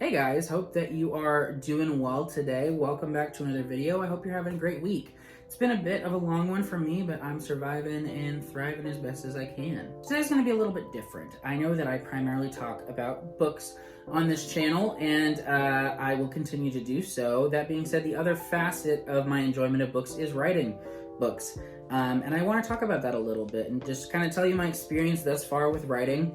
Hey guys, hope that you are doing well today. Welcome back to another video. I hope you're having a great week. It's been a bit of a long one for me, but I'm surviving and thriving as best as I can. Today's going to be a little bit different. I know that I primarily talk about books on this channel, and I will continue to do so. That being said, the other facet of my enjoyment of books is writing books. And I want to talk about that a little bit and just kind of tell you my experience thus far with writing.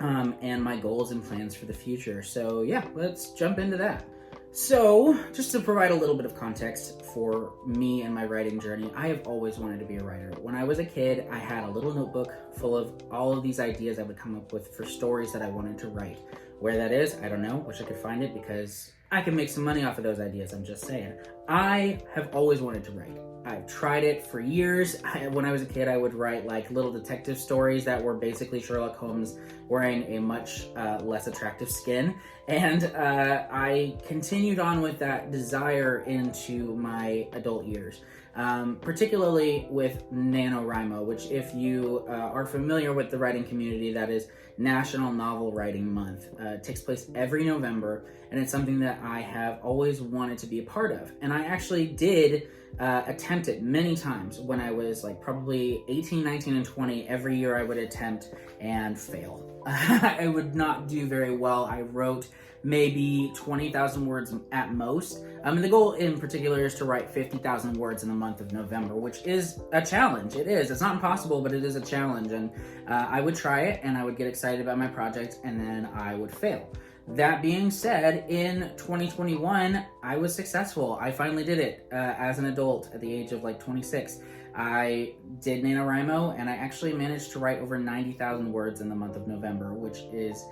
And my goals and plans for the future. So yeah, let's jump into that. So just to provide a little bit of context for me and my writing journey, I have always wanted to be a writer. When I was a kid, I had a little notebook full of all of these ideas I would come up with for stories that I wanted to write. Where that is, I don't know. Wish I could find it because I can make some money off of those ideas, I'm just saying. I have always wanted to write. I've tried it for years. When I was a kid, I would write like little detective stories that were basically Sherlock Holmes wearing a much less attractive skin. And I continued on with that desire into my adult years. Particularly with NaNoWriMo, which if you are familiar with the writing community, that is National Novel Writing Month. It takes place every November, and it's something that I have always wanted to be a part of. And I actually did attempt it many times when I was like probably 18, 19, and 20. Every year I would attempt and fail. I would not do very well. I wrote maybe 20,000 words at most. And the goal in particular is to write 50,000 words in the month of November, which is a challenge. It is. It's not impossible, but it is a challenge. And I would try it and I would get excited about my project and then I would fail. That being said, in 2021, I was successful. I finally did it as an adult at the age of like 26. I did NaNoWriMo and I actually managed to write over 90,000 words in the month of November, which is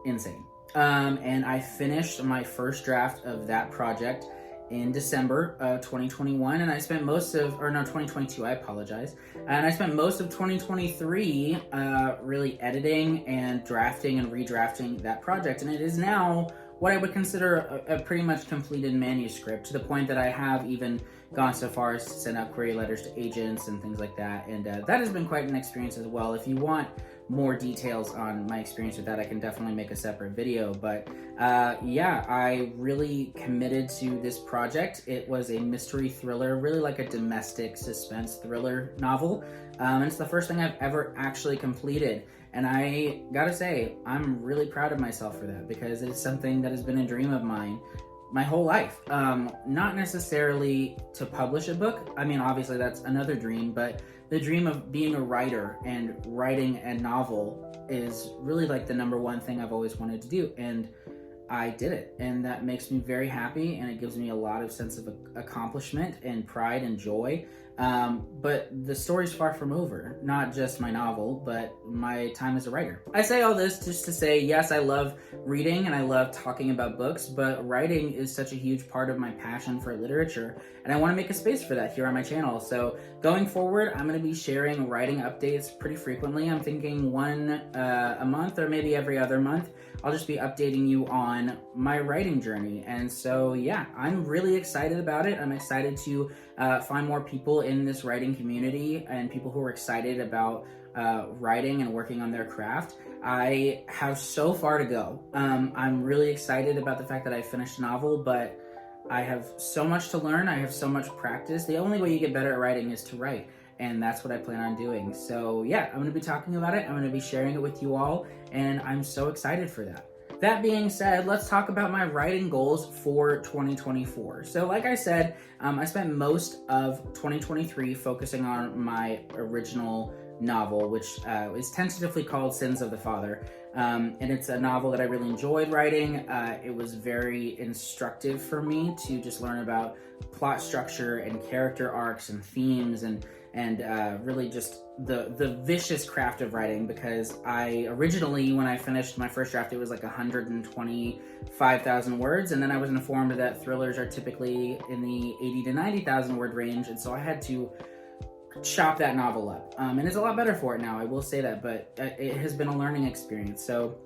insane. And I finished my first draft of that project in December of 2021, and I spent most of, 2022, I apologize. And I spent most of 2023 really editing and drafting and redrafting that project, and it is now what I would consider a pretty much completed manuscript, to the point that I have even gone so far as to send out query letters to agents and things like that, and that has been quite an experience as well. If you want more details on my experience with that, I can definitely make a separate video, but yeah, I really committed to this project. It was a mystery thriller, really like a domestic suspense thriller novel, and it's the first thing I've ever actually completed. And I gotta say, I'm really proud of myself for that, because it's something that has been a dream of mine my whole life. Not necessarily to publish a book. I mean, obviously that's another dream, but the dream of being a writer and writing a novel is really like the number one thing I've always wanted to do. And I did it, and that makes me very happy, and it gives me a lot of sense of accomplishment and pride and joy. But the story's far from over. Not just my novel, but my time as a writer. I say all this just to say, yes, I love reading and I love talking about books, but writing is such a huge part of my passion for literature, and I want to make a space for that here on my channel. So going forward, I'm going to be sharing writing updates pretty frequently. I'm thinking one a month, or maybe every other month. I'll just be updating you on my writing journey. And so yeah, I'm really excited about it. I'm excited to find more people in this writing community and people who are excited about writing and working on their craft. I have so far to go. I'm really excited about the fact that I finished a novel, but I have so much to learn. I have so much practice. The only way you get better at writing is to write, and that's what I plan on doing. So yeah, I'm going to be talking about it. I'm going to be sharing it with you all, and I'm so excited for that. That being said, let's talk about my writing goals for 2024. So like I said, I spent most of 2023 focusing on my original novel, which is tentatively called Sins of the Father. And it's a novel that I really enjoyed writing. It was very instructive for me to just learn about plot structure and character arcs and themes and really just the vicious craft of writing, because I originally, when I finished my first draft, it was like 125,000 words, and then I was informed that thrillers are typically in the 80 to 90,000 word range, and so I had to chop that novel up. And it's a lot better for it now, I will say that, but it has been a learning experience. So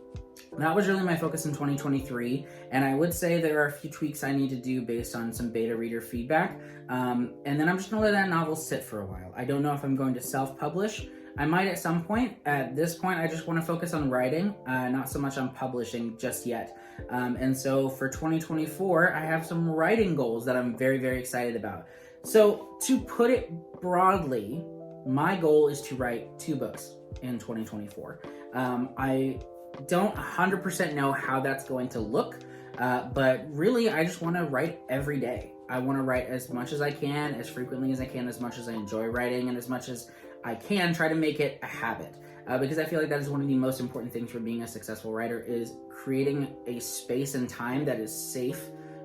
that was really my focus in 2023, and I would say there are a few tweaks I need to do based on some beta reader feedback, and then I'm just going to let that novel sit for a while. I don't know if I'm going to self-publish. I might at some point. At this point, I just want to focus on writing, not so much on publishing just yet. And so for 2024, I have some writing goals that I'm very, very excited about. So to put it broadly, my goal is to write 2 books in 2024. I don't 100% know how that's going to look, but really I just want to write every day. I want to write as much as I can, as frequently as I can, as much as I enjoy writing, and as much as I can try to make it a habit. Because I feel like that is one of the most important things for being a successful writer, is creating a space and time that is safe,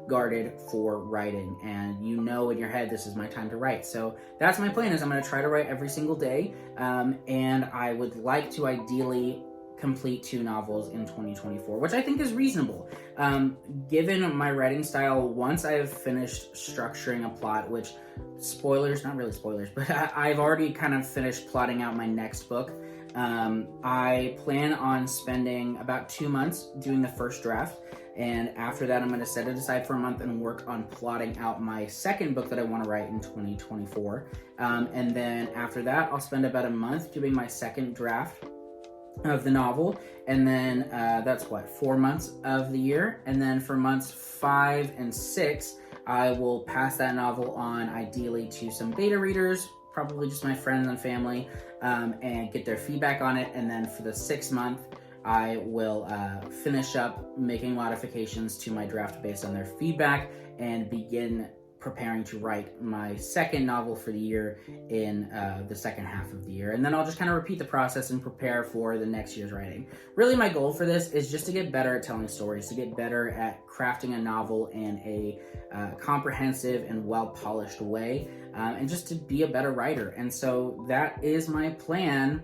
guarded for writing, and you know in your head, this is my time to write. So that's my plan, is I'm going to try to write every single day, and I would like to ideally complete 2 novels in 2024, which I think is reasonable. Given my writing style, once I have finished structuring a plot, which, spoilers, not really spoilers, but I've already kind of finished plotting out my next book. I plan on spending about 2 months doing the first draft, and after that I'm going to set it aside for a month and work on plotting out my second book that I want to write in 2024. And then after that I'll spend about a month doing my second draft of the novel, and then that's 4 months of the year, and then for months 5 and 6 I will pass that novel on, ideally to some beta readers, probably just my friends and family, and get their feedback on it. And then for the 6th month I will finish up making modifications to my draft based on their feedback, and begin preparing to write my second novel for the year in the second half of the year. And then I'll just kind of repeat the process and prepare for the next year's writing. Really, my goal for this is just to get better at telling stories, to get better at crafting a novel in a comprehensive and well-polished way, and just to be a better writer. And so that is my plan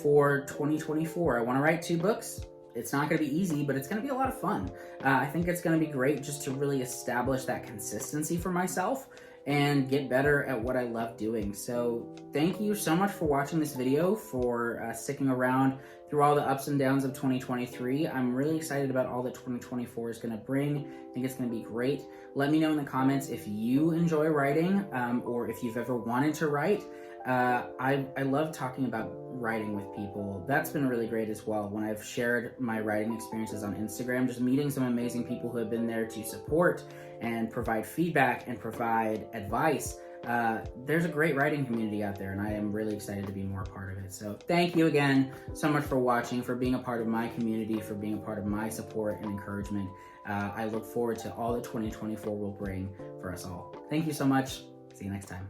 for 2024. I want to write 2 books. It's not going to be easy, but it's going to be a lot of fun. I think it's going to be great just to really establish that consistency for myself and get better at what I love doing. So thank you so much for watching this video, for sticking around through all the ups and downs of 2023. I'm really excited about all that 2024 is going to bring. I think it's going to be great. Let me know in the comments if you enjoy writing, or if you've ever wanted to write. I love talking about writing with people. That's been really great as well. When I've shared my writing experiences on Instagram, just meeting some amazing people who have been there to support and provide feedback and provide advice. There's a great writing community out there, and I am really excited to be more a part of it. So thank you again so much for watching, for being a part of my community, for being a part of my support and encouragement. I look forward to all that 2024 will bring for us all. Thank you so much. See you next time.